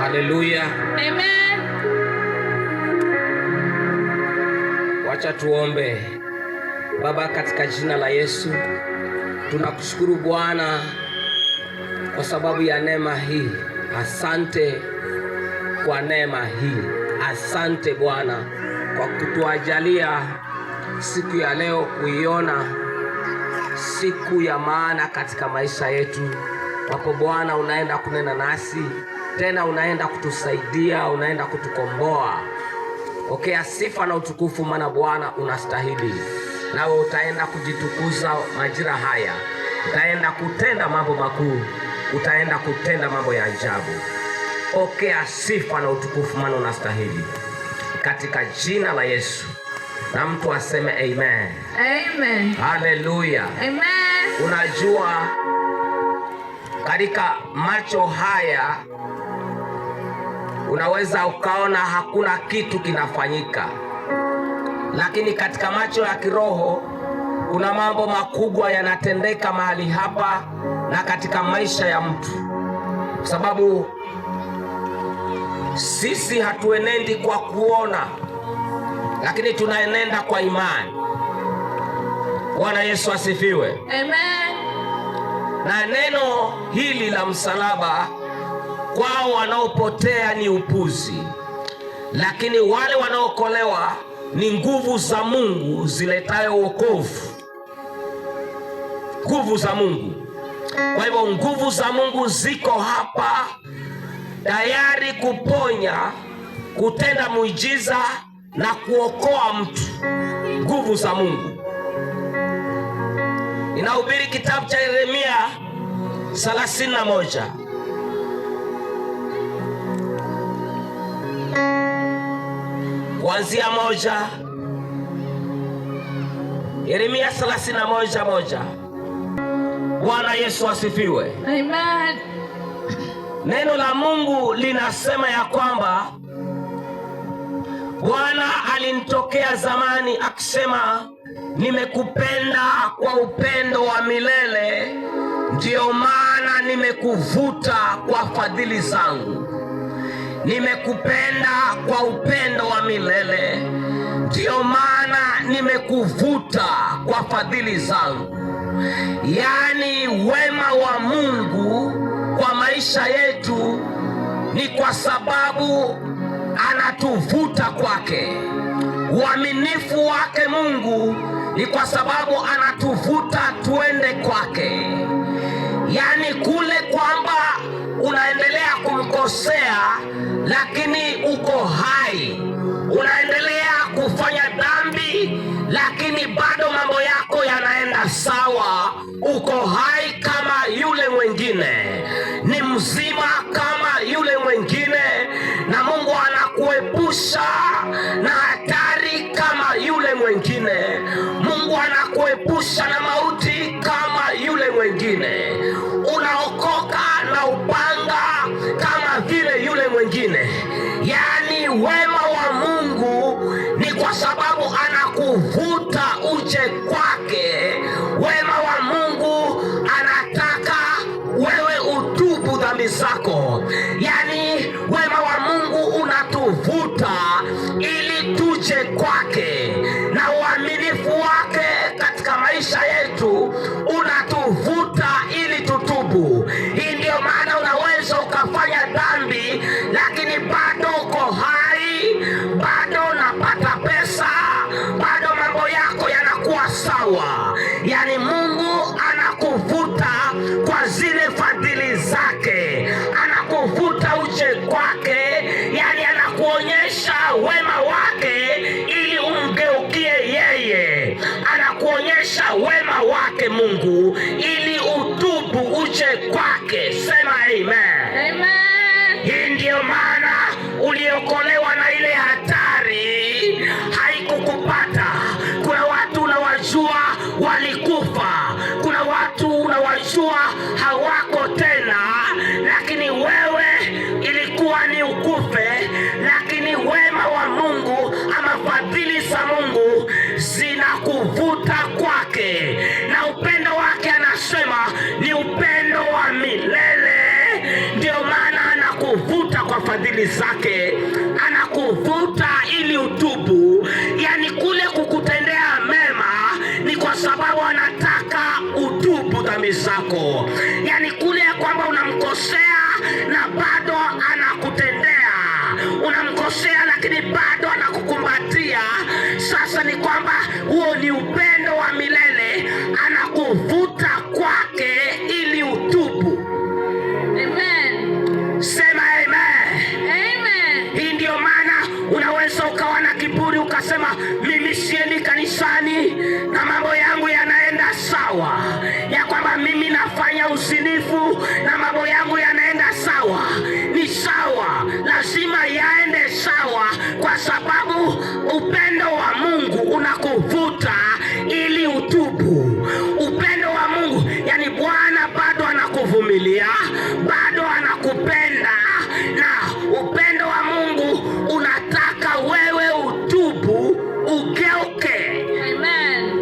Haleluya. Amen. Wacha tuombe. Baba, katika jina la Yesu, tunakushukuru Bwana kwa sababu ya neema hii. Asante kwa neema hii. Asante Bwana kwa kutuajalia siku ya leo kuiona siku ya maana katika maisha yetu. Wako Bwana, unaenda kunena nasi tena, unaenda kutusaidia, unaenda kutukomboa. Pokea sifa na utukufu, maana Bwana unastahili. Nawe utaenda kujitukuza majira haya, utaenda kutenda mambo makuu, utaenda kutenda mambo ya ajabu. Pokea sifa na utukufu, maana unastahili, katika jina la Yesu. Na mtu aseme amen. Amen. Haleluya. Amen. Unajua, katika macho haya unaweza ukaona hakuna kitu kinafanyika, lakini katika macho ya kiroho kuna mambo makubwa yanatendeka mahali hapa na katika maisha ya mtu, kwa sababu sisi hatuenendi kwa kuona, lakini tunaenenda kwa imani. Bwana Yesu asifiwe. Amen. Na neno hili la msalaba kwao wanaopotea ni upuzi, lakini wale wanaokolewa ni nguvu za Mungu ziletayo wokovu. Nguvu za Mungu. Kwa hivyo nguvu za Mungu ziko hapa tayari kuponya, kutenda muujiza na kuokoa mtu. Nguvu za Mungu. Ninahubiri kitabu cha Yeremia 31. Kuanzia 1. Yeremia 31:1. Bwana Yesu asifiwe. Amen. Neno la Mungu linasema ya kwamba Bwana alinitokea zamani akisema, nimekupenda kwa upendo wa milele, ndio maana nimekuvuta kwa fadhili zangu. Nimekupenda kwa upendo wa milele, ndio maana nimekuvuta kwa fadhili zangu. Yaani wema wa Mungu kwa maisha yetu ni kwa sababu anatuvuta kwake. Uaminifu wake Mungu ni kwa sababu anatuvuta tuende kwake. Yaani kule kwamba unaendelea kumkosea lakini uko hai, unaendelea kufanya dhambi lakini bado mambo yako yanaenda sawa, uko hai kama yule mwingine, ni mzima kama yule mwingine, na Mungu anakuepusha na hatari kama yule mwingine. Mungu anakuepusha na mauti kama yule mwingine. Unaokoka na upanga kama vile yule mwingine. Yaani wema wa Mungu ni kwa sababu anakuvuta uje kwake. Wema wa Mungu anataka wewe utubu dhambi zako. Yaani wema wa Mungu unatuvuta ili tuje kwake, na uaminifu wake katika maisha yetu unatuvuta ili tutubu. Hii ndio maana unaweza ukafanya dhambi lakini bado uko hai, bado unapata pesa, bado mambo yako yanakuwa sawa. Yaani Mungu anakuvuta kwa zile fadhili zake, anakuvuta uje kwake. Yaani anakuonyesha wema wake ili umgeukie yeye, anakuonyesha wema wake Mungu ili utubu uje kwake. Sema amen. Amen. Hii ndiyo maana uliokolewa na ile hatari haikukupata. Kuna watu unawajua walikufa, kuna watu unawajua hawako tena, lakini wewe ilikuwa ni ukufe, lakini wema wa Mungu ama fadhili za Mungu zinakuvuta kwake, na upendo wake anasema ni upendo wa milele. Ndio maana anakuvuta kwa fadhili fadhili zake, anakuvuta ili utubu. Yani kule kukutendea mema ni kwa sababu anataka utubu dhambi zako. Yani kule kwamba unamkosea na bado anakutendea, unamkosea lakini bado anakukumbatia. Sasa ni kwamba huo ni upendo wa milele, anakuvuta kwake ili utubu. Amen. Sema amen. Amen. Hii ndio maana unaweza ukawa na kiburi ukasema mimi siendi kanisani na mambo yangu yanaenda sawa, ya kwamba mimi nafanya usinifu na mambo yangu yanaenda sawa. Ni sawa, lazima yaende sawa, kwa sababu upendo wa Mungu unakuvuta ili utubu. Upendo wa Mungu, yani Bwana bado anakuvumilia, bado anakupenda, na upendo wa Mungu unataka wewe utubu, ugeuke. Amen.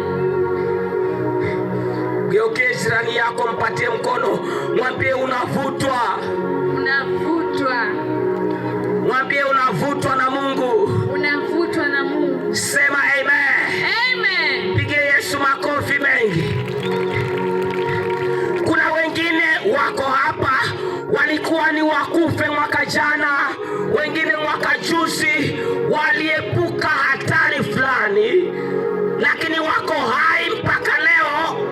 Geuke jirani yako, mpatie mkono, mwambie unavutwa. Unavutwa. Mwambie unavutwa na Mungu. Unavutwa na Mungu. Sema amen. Amen. Pige Yesu makofi mengi. Kuna wengine wako hapa walikuwa ni wakufe mwaka jana, wengine mwaka juzi, waliepuka hatari fulani, lakini wako hai mpaka leo.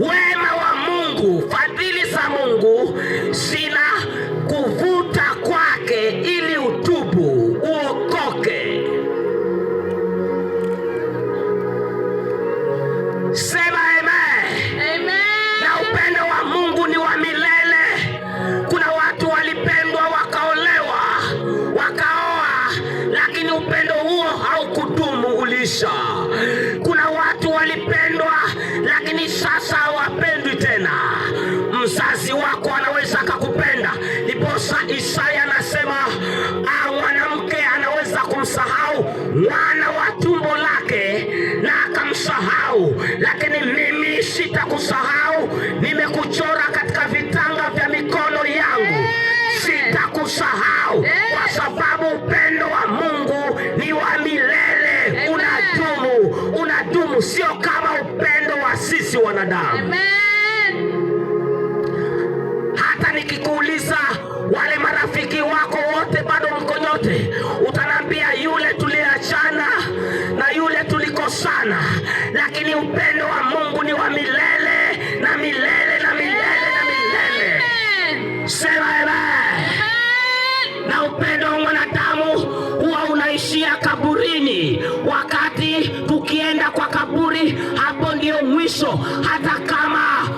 Wema wa Mungu, fadhili za Mungu zina kuvuta kwake ili utubu, uokoke. Sema amen. Amen. Na upendo wa Mungu ni wa milele. Kuna watu walipendwa wakaolewa, wakaoa, lakini upendo huo haukudumu, ulisha. Kuna watu walipendwa lakini sasa hawapendwi tena. Mzazi wako anaweza akakupenda, ndiposa Isaya anasema mwanamke anaweza kumsahau mwana wa tumbo lake na akamsahau, lakini mimi sitakusahau. Nimekuchora katika vitanga vya mikono yangu, sitakusahau, kwa sababu upendo wa Mungu ni wa milele, unadumu, sio kama upendo wa sisi wanadamu. Amen. Hata nikikuuliza wale marafiki wako wote bado mko nyote, utanambia yule tuliachana na yule tulikosana, lakini upendo wa Mungu ni wa milele na milele na milele na milele. Sema amen. Na upendo wa mwanadamu huwa unaishia kaburini. Wakati tukienda kwa kaburi, hapo ndio mwisho. Hata kama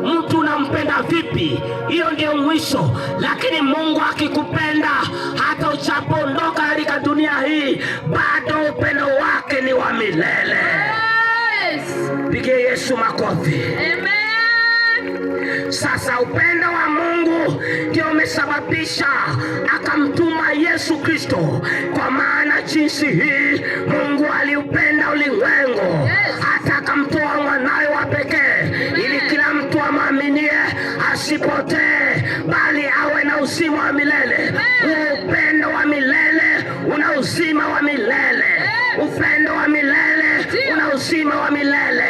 mtu unampenda vipi, hiyo ndio mwisho. Lakini Mungu akikupenda, hata uchapoondoka katika dunia hii, bado upendo wake ni wa milele. Yes. Pigie Yesu makofi. Amen. Sasa upendo wa Mungu ndio umesababisha akamtuma Yesu Kristo, kwa maana jinsi hii Mungu aliupenda ulimwengu, hata akamtoa mwanawe wa pekee, ili kila mtu amwaminie asipotee, bali awe na uzima wa milele. Upendo wa milele una uzima wa milele. Upendo wa milele una uzima wa milele.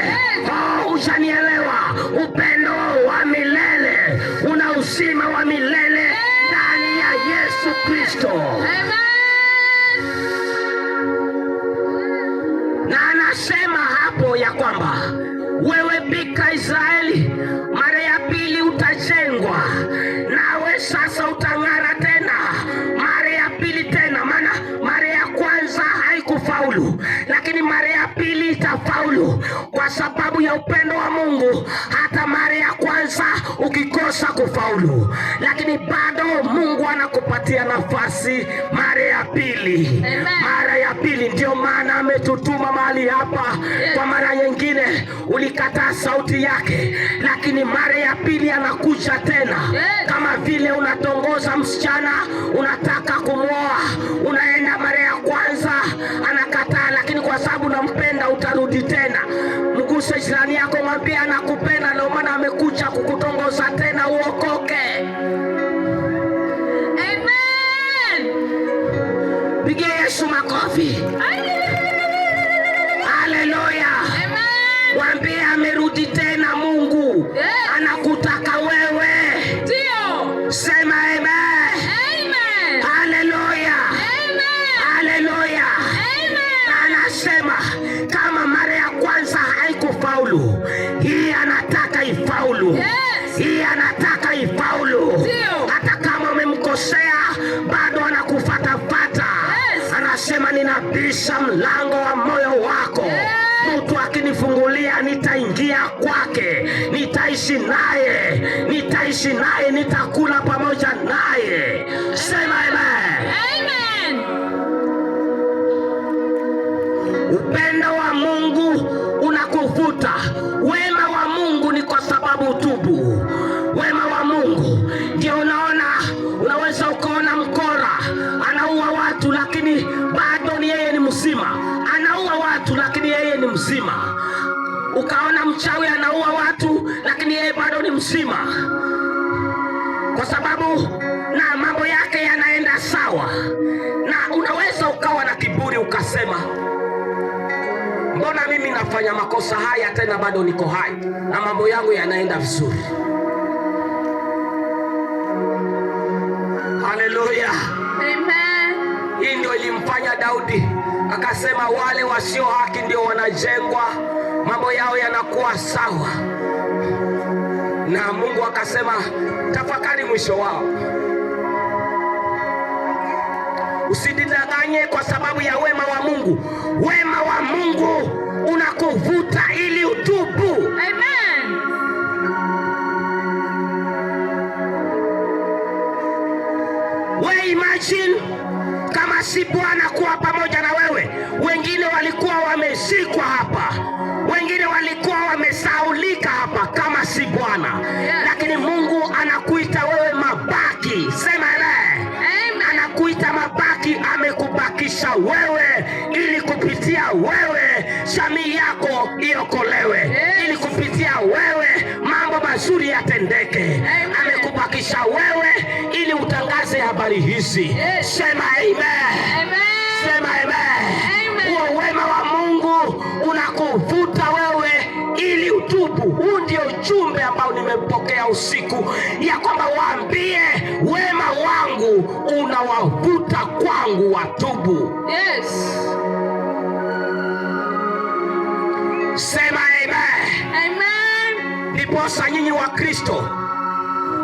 Hujanielewa? Upendo wa milele una uzima wa milele ndani ya Yesu Kristo. Na anasema hapo ya kwamba wewe Bikira Israeli, mara ya pili utajengwa, nawe sasa utang'ara tena mara ya pili tena. Maana mara ya kwanza haikufaulu, lakini mara ya pili itafaulu, kwa sababu ya upendo wa Mungu. Hata mara ya kwanza ukikosa kufaulu, lakini bado Mungu anakupatia nafasi mara ya pili. Mara ya pili, ndio maana ametutuma mahali hapa. Kwa mara nyingine ulikataa sauti yake, lakini mara ya pili anakuja tena. Kama vile unatongoza msichana, unataka kumwoa, unaenda mara ya kwanza anakataa, lakini kwa sababu unampenda utarudi tena. Mguse jirani yako, mwambie anakupenda, ndio maana amekuja kukutongoza tena uokoke. Amen. Pigia Yesu makofi. Haleluya. Mwambie amerudi tena Mungu. Anakutaka wewe. Ndio. Sema amen. Amen. Haleluya. Amen. Haleluya. Amen. Anasema kama mara ya kwanza haikufaulu, hii anataka ifaulu. Yes. Hii anataka ifaulu. Ndio. Hata kama umemkosea bado anakufatafata. Yes. Anasema ninabisha mlango wa moyo wako. Yes. Mtu akinifungulia nitaingia kwake, nitaishi naye, nitakula pamoja naye. Sema amen. Amen. Upendo wa Mungu unakuvuta. Wema wa Mungu ni kwa sababu utubu. Wema wa Mungu ndio unaweza ukaona mkora anaua watu lakini bado ni yeye ni mzima. Anaua watu lakini yeye ni mzima. Ukaona mchawi anaua watu lakini yeye bado ni mzima, kwa sababu na mambo yake yanaenda sawa. Na unaweza ukawa na kiburi ukasema, mbona mimi nafanya makosa haya tena bado niko hai na mambo yangu yanaenda vizuri? Haleluya. Amen. Hii ndio ilimfanya Daudi akasema, wale wasio haki ndio wanajengwa, mambo yao yanakuwa sawa. Na Mungu akasema, tafakari mwisho wao. Usidanganye kwa sababu ya wema wa Mungu. Wema wa Mungu unakuvuta ili utubu. Amen. We imagine kama si Bwana kuwa pamoja na wewe. Wengine walikuwa wameshikwa hapa, wengine walikuwa wamesaulika hapa kama si Bwana. Yes. Lakini Mungu anakuita wewe mabaki. Sema amen. Anakuita mabaki, amekubakisha wewe ili kupitia wewe jamii yako iokolewe. Yes. Ili kupitia wewe mambo mazuri yatendeke. Amekubakisha wewe ili utangaze habari hizi. Yes. Sema amen. Amen. Sema amen. Amen. Huo wema wa Mungu unakuvuta wewe ili utubu. Huu ndio ujumbe ambao nimepokea usiku, ya kwamba waambie wema wangu unawavuta kwangu watubu. Yes. Sema amen. Amen. Ndiposa nyinyi wa Kristo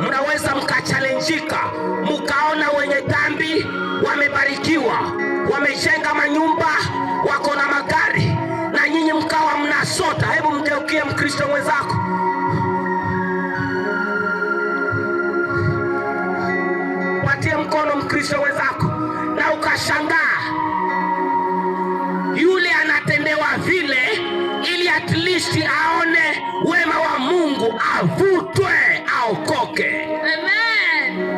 mnaweza mkachalenjika, mkaona wenye dhambi wamebarikiwa, wamejenga manyumba, wako na magari, na nyinyi mkawa mnasota. Hebu mgeukie Mkristo mwenzako, patie mkono Mkristo mwenzako, na ukashangaa yule anatendewa vile, ili at least aone wema wa Mungu, avutwe, aokoke. Amen.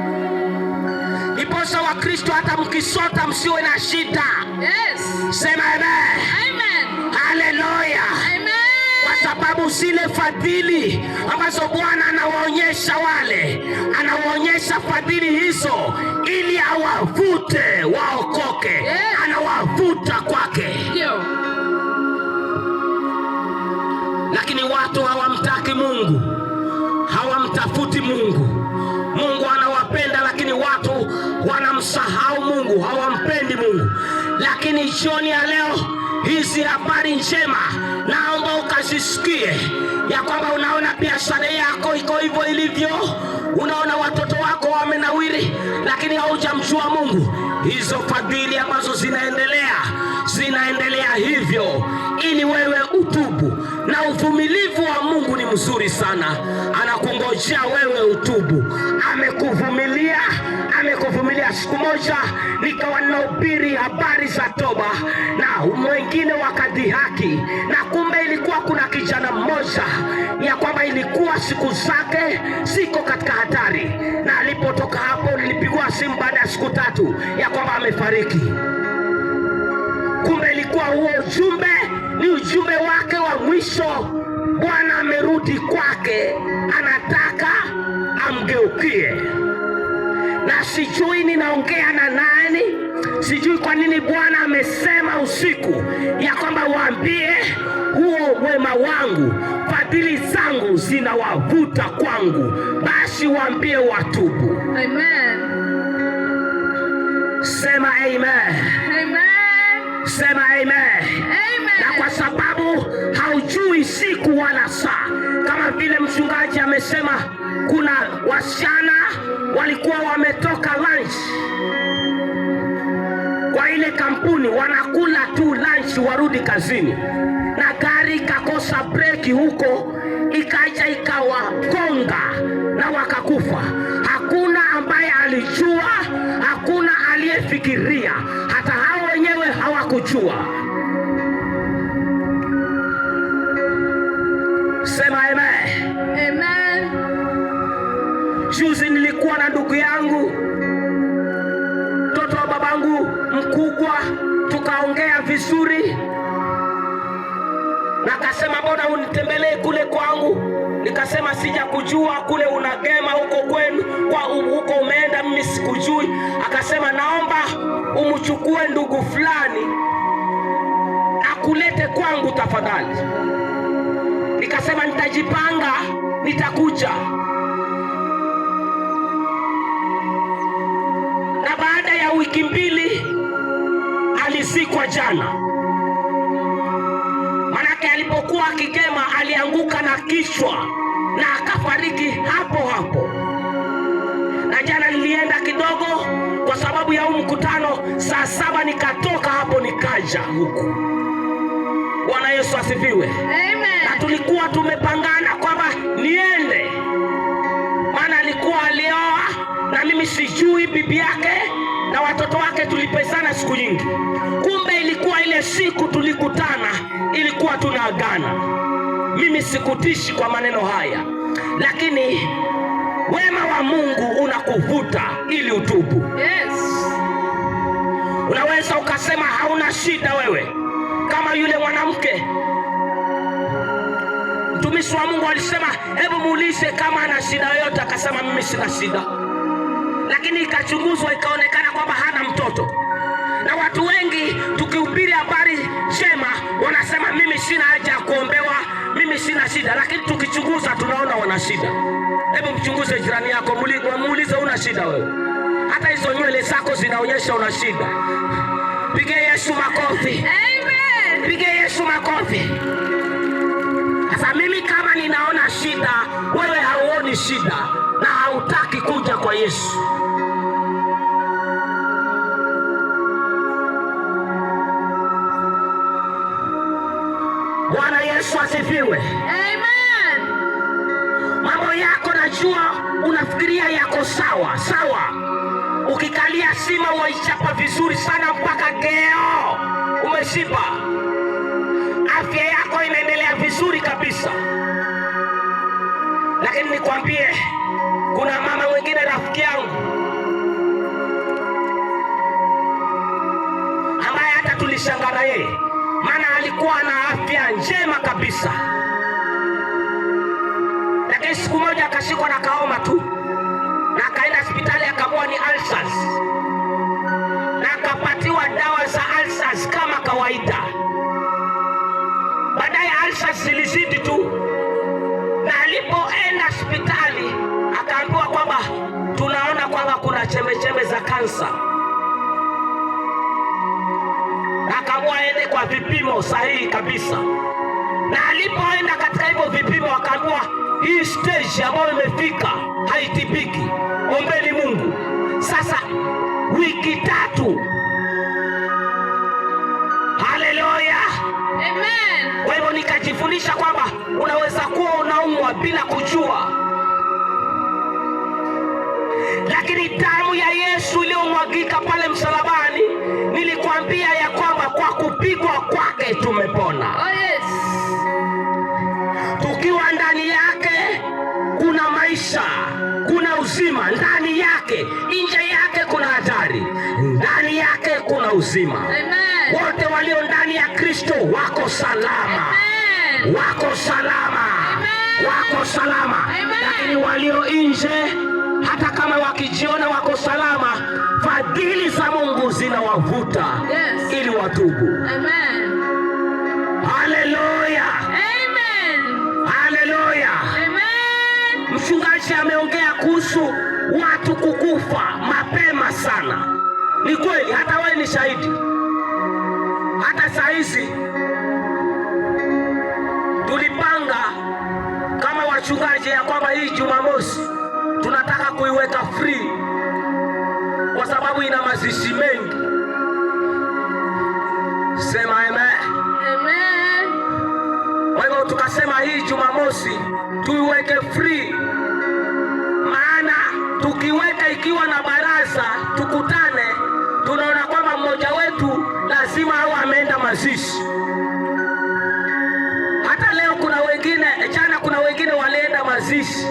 Ndiposa wa Kristo hata mkisota msiwe na shida. Yes. Sema amen. Amen. Haleluya. Amen. Kwa sababu zile fadhili ambazo Bwana anawaonyesha wale, anawaonyesha fadhili hizo ili awavute waokoke. Yes. Anawavuta kwake. Ndio. Lakini watu hawamtaki Mungu, hawamtafuti Mungu. Mungu anawapenda, lakini watu wanamsahau Mungu, hawampendi Mungu. Lakini jioni ya leo, hizi habari njema naomba ukazisikie, ya kwamba unaona biashara yako iko hivyo ilivyo, unaona watoto wako wamenawiri, lakini haujamjua Mungu. Hizo fadhili ambazo zinaendelea hivyo ili wewe utubu. Na uvumilivu wa Mungu ni mzuri sana, anakungojea wewe utubu. Amekuvumilia. Siku moja nikawa ninahubiri habari za toba, na wengine wakadhihaki, na kumbe ilikuwa kuna kijana mmoja ya kwamba ilikuwa siku zake ziko katika hatari, na alipotoka hapo nilipigwa simu baada ya siku 3 ya kwamba amefariki. Kumbe ilikuwa huo ujumbe ni ujumbe wake wa mwisho. Bwana amerudi kwake, anataka amgeukie. na sijui ninaongea na nani. Sijui kwa nini Bwana amesema usiku ya kwamba waambie huo wema wangu, fadhili zangu zinawavuta kwangu, basi waambie watubu. Amen. Sema amen. Amen. Sema amen. Amen. Na kwa sababu haujui siku wala saa, kama vile mchungaji amesema, kuna wasichana walikuwa wametoka lunch kwa ile kampuni, wanakula tu lunch warudi kazini, na gari ikakosa breki huko, ikaja ikawagonga na wakakufa. Hakuna ambaye alijua, hakuna aliyefikiria, hata hao wenyewe hawakujua. Sema amen. Amen. Juzi nilikuwa na ndugu yangu, mtoto wa babangu mkubwa, tukaongea vizuri, na akasema mbona unitembelee kule kwangu? Nikasema sija kujua kule unagema huko kwenu, kwa huko umeenda, mimi sikujui. Akasema naomba umchukue ndugu fulani akulete kwangu tafadhali. Nikasema nitajipanga, nitakuja. Na baada ya wiki mbili alizikwa jana. Manake alipokuwa akigema alianguka na kichwa na akafariki hapo hapo. Na jana nilienda kidogo kwa sababu ya mkutano, saa 7 nikatoka hapo nikaja huku. Bwana Yesu asifiwe. Amen. Na tulikuwa tumepangana kwamba niende, maana alikuwa alioa na mimi sijui bibi yake na watoto wake, tulipesana siku nyingi. Kumbe ilikuwa ile siku tulikutana, ilikuwa tunaagana. Mimi sikutishi kwa maneno haya, lakini wema wa Mungu unakuvuta ili utubu. Yes. Unaweza ukasema hauna shida wewe, kama yule mwanamke. Mtumishi wa Mungu alisema hebu muulize kama ana shida yoyote, akasema mimi sina shida. Lakini ikachunguzwa ikaonekana kwamba hana mtoto. Na watu wengi tukihubiri habari njema wanasema mimi sina haja ya kuombewa, mimi sina shida, lakini tukichunguza tunaona wana shida. Hebu mchunguze jirani yako, muulize una shida wewe? Hata hizo nywele zako zinaonyesha una shida. Pige Yesu makofi. Amen. Pige Yesu makofi. Sasa mimi kama ninaona shida, wewe hauoni shida na hautaki kuja kwa Yesu. Bwana Yesu asifiwe. Amen. Mambo yako najua unafikiria yako sawa sawa. Ukikalia sima waichapa vizuri sana mpaka geo umeshiba. Afya yako inaendelea vizuri kabisa. Lakini nikwambie, kuna mama mwingine rafiki yangu ambaye hata tulishangana yeye, maana alikuwa na afya njema kabisa, lakini siku moja akashikwa na kaoma tu, na akaenda hospitali akaambiwa ni ulcers, na akapatiwa dawa za ulcers kama kawaida. Baadaye ulcers zilizidi tu, na alipoenda hospitali akaambiwa kwamba tunaona kwamba kuna chembe za kansa. Akaambiwa aende kwa vipimo sahihi kabisa, na alipoenda katika hivyo vipimo akaambiwa hii stage ambayo imefika haitibiki, ombeni Mungu. Sasa wiki 3. Haleluya. Amen. Kwa hivyo nikajifundisha kwamba unaweza kuwa unaumwa bila kujua, lakini damu ya Yesu iliyomwagika pale msalabani, nilikwambia ya kwamba kwa kupigwa kwake tumepona. Oh yes. Tukiwa ndani yake kuna maisha, kuna uzima ndani yake. Nje yake kuna hatari, ndani yake kuna uzima. Amen. Wote walio ndani ya Kristo wako salama. Amen. Wako salama. Amen. Wako salama. Amen. Lakini walio nje hata kama wakijiona wako salama, fadhili za Mungu zinawavuta ili watubu. Amen. Haleluya. Amen. Haleluya. Amen. Mchungaji ameongea kuhusu watu kukufa mapema sana. Ni kweli, hata wewe ni shahidi. Hata saa hizi tulipanga kama wachungaji ya kwamba hii Jumamosi tunataka kuiweka free kwa sababu ina mazishi mengi. Sema amen. Amen. Kwa hivyo tukasema hii Jumamosi tuiweke free, maana tukiweka ikiwa na baraza tukutane, tunaona kwamba mmoja wetu lazima awe ameenda mazishi. Hata leo kuna wengine, jana kuna wengine walienda mazishi.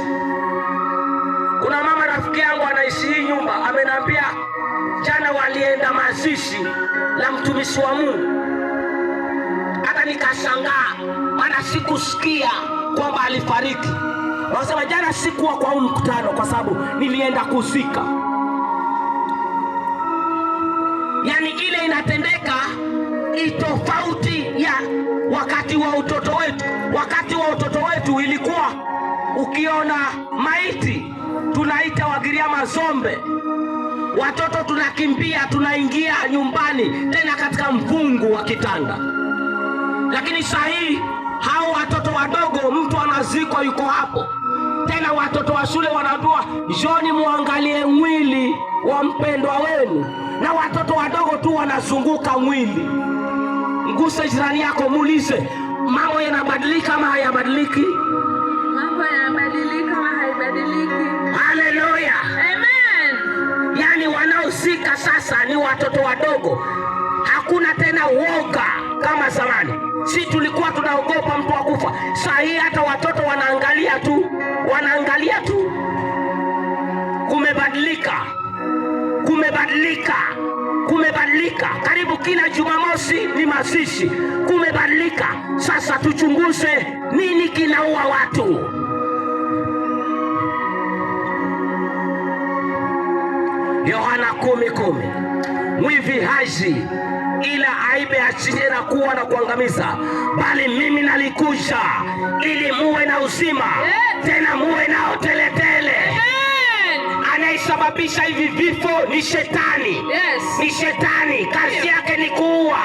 Kuna mama rafiki yangu anaishi hii nyumba, amenambia jana walienda mazishi la mtumishi wa Mungu. Hata nikashangaa, maana sikusikia kwamba alifariki. Wasema jana sikuwa kwa huu mkutano kwa sababu nilienda kuzika. Yani ile inatendeka itofauti ya wakati wa utoto wetu. Wakati wa utoto wetu ilikuwa ukiona maiti tunaita Wagiriama zombe. Watoto tunakimbia, tunaingia nyumbani tena katika mfungu wa kitanda. Lakini saa hii hao watoto wadogo, mtu anazikwa yuko hapo. Tena watoto wa shule wanaambiwa njoni muangalie mwili wa mpendwa wenu, na watoto wadogo tu wanazunguka mwili. Mguse jirani yako, muulize, mambo yanabadilika ama hayabadiliki? Mambo yanabadilika ama haibadiliki? Haleluya. Amen. Yani wanaozika sasa ni watoto wadogo. Hakuna tena woga kama zamani. Si tulikuwa tunaogopa mtu akufa. Saa hii hata watoto wanaangalia tu. Wanaangalia tu. Kumebadilika. Kumebadilika. Kumebadilika. Karibu kila Jumamosi ni mazishi. Kumebadilika. Sasa tuchunguze nini kinaua watu. Yohana 10:10. Mwivi haji ila aibe, achinje na kuwa na kuangamiza, bali mimi nalikuja ili muwe na uzima, tena muwe nao teletele. Anayesababisha hivi vifo ni shetani. Ni shetani, kazi yake ni kuua.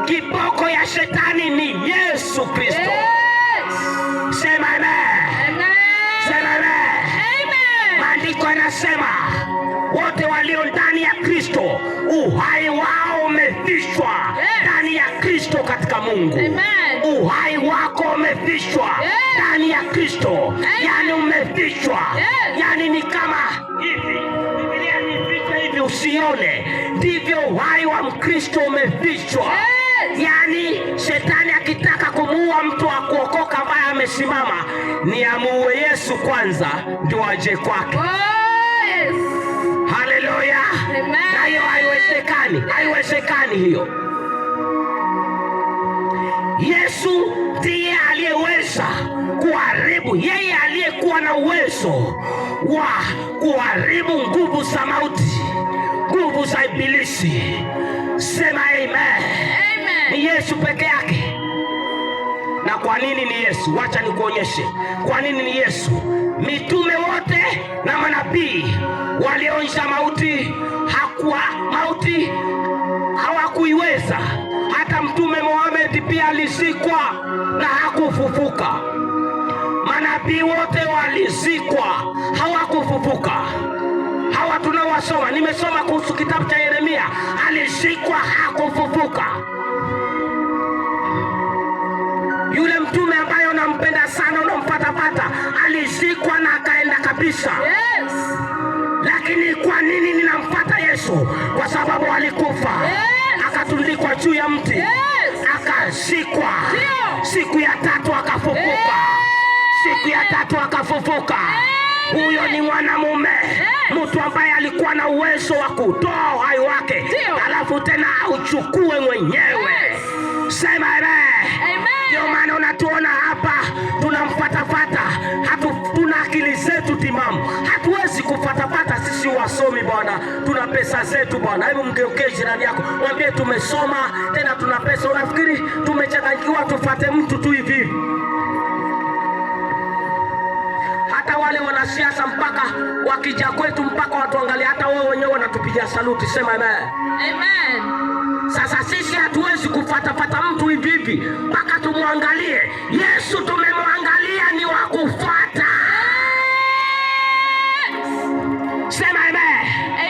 Kiboko ya shetani ni Yesu Kristo. Sema amen. Sema amen. Maandiko yanasema wote walio ndani ya Kristo uhai wao umefishwa ndani ya Kristo katika Mungu. Amen. Uhai wako umefishwa ndani ya Kristo. Yani umefishwa. Yani ni kama hivi, Biblia ni hivi usione, ndivyo uhai wa Mkristo umefishwa. Yani shetani akitaka kumuua mtu wa kuokoka ambaye amesimama, ni amuue Yesu kwanza ndio aje kwake. Haleluya. Na hiyo haiwezekani. Haiwezekani hiyo. Yesu ndiye aliyeweza kuharibu, yeye aliyekuwa na uwezo wa kuharibu nguvu za mauti, nguvu za ibilisi. Sema amen. Ni Yesu peke yake. Na kwa nini ni Yesu? Wacha nikuonyeshe kwa nini ni Yesu. Mitume wote na manabii walionja mauti, mauti hawakuiweza. Hata Mtume Muhammad pia alizikwa na hakufufuka. Manabii wote walizikwa, hawakufufuka. Hawa tunawasoma, nimesoma kuhusu kitabu cha Yeremia, alizikwa, hakufufuka. Yule mtume ambaye unampenda sana, unamfatafata, alizikwa na akaenda kabisa. Lakini kwa nini ninamfuata Yesu? Kwa sababu alikufa, akatundikwa juu ya mti, akazikwa, siku ya tatu akafufuka. Siku ya tatu akafufuka. Huyo ni mwanamume, mtu ambaye alikuwa na uwezo wa kutoa uhai wake, alafu tena auchukue mwenyewe. Sema amen. Ndio maana unatuona hapa tunamfatafata, hatuna akili zetu timamu, hatuwezi kufatafata pesa zetu Bwana. Hebu mgeukie jirani yako, mwambie tumesoma tena tuna pesa. Unafikiri tumechanganyikiwa tufuate mtu tu hivi? Hata wale wanasiasa mpaka wakija kwetu mpaka watuangalia, hata wao wenyewe wanatupigia saluti. Sema amen. Amen. Sasa sisi hatuwezi kufuata mtu hivi hivi mpaka tumwangalie. Yesu tumemwangalia ni wa kufuata. Sema amen.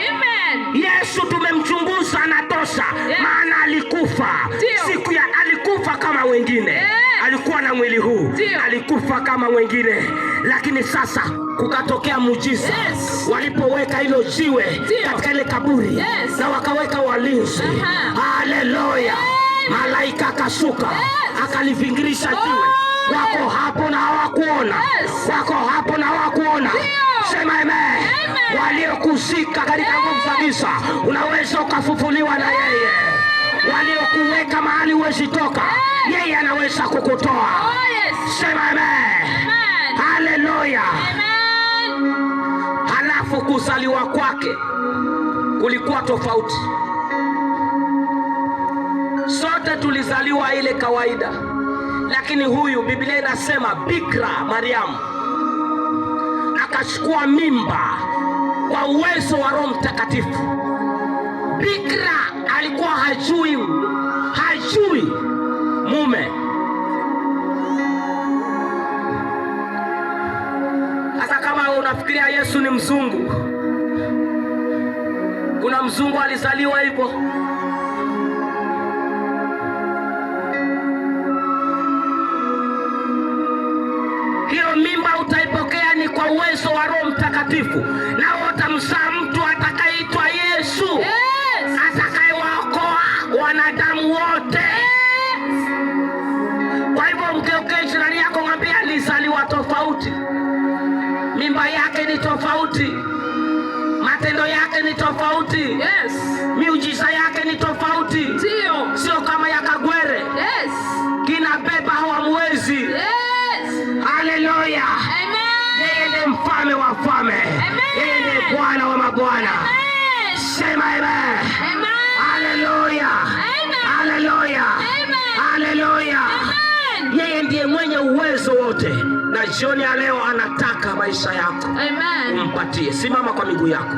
Amen. Yesu tumemchunguza anatosha. Yes. Maana alikufa. Siku ya alikufa kama wengine. Yes. Alikuwa na mwili huu. Alikufa kama wengine. Lakini sasa kukatokea muujiza. Yes. Walipoweka hilo jiwe katika ile kaburi. Yes. Na wakaweka walinzi. Haleluya. Yes. Malaika akashuka. Yes. Akalivingirisha jiwe. Wako hapo na hawakuona. Yes. Wako hapo na hawakuona. Sema amen. Waliokuzika katika nguvu za giza unaweza ukafufuliwa na yeye. Waliokuweka mahali huwezi toka, yeye anaweza kukutoa. Sema amen. Haleluya. Halafu kuzaliwa kwake kulikuwa tofauti. Sote tulizaliwa ile kawaida, lakini huyu Biblia inasema Bikira Mariamu akachukua mimba kwa uwezo wa Roho Mtakatifu. Bikira alikuwa hajui mume. Sasa kama unafikiria Yesu ni mzungu, kuna mzungu alizaliwa hivyo? Hiyo mimba utaipokea ni kwa uwezo wa Roho Mtakatifu, na utamzaa mtu atakayeitwa Yesu. Yes. Atakayewaokoa wanadamu wote. Yes. Kwa hivyo mgeuke jirani yako, mwambie alizaliwa tofauti. Mimba yake ni tofauti. Matendo yake ni tofauti. Yes. Miujiza yake ni tofauti. Ndio. Sio kama ya Kagwere. Yes. Kinabeba hawamwezi. Yes. Haleluya. Amen. Yeye ndiye mfalme wa wafalme. Yeye ndiye Bwana wa mabwana. Sema amen. Amen. Haleluya. Amen. Haleluya. Amen. Haleluya. Amen. Yeye ndiye mwenye uwezo wote, na jioni ya leo anataka maisha yako. Amen. Umpatie. Simama kwa miguu yako.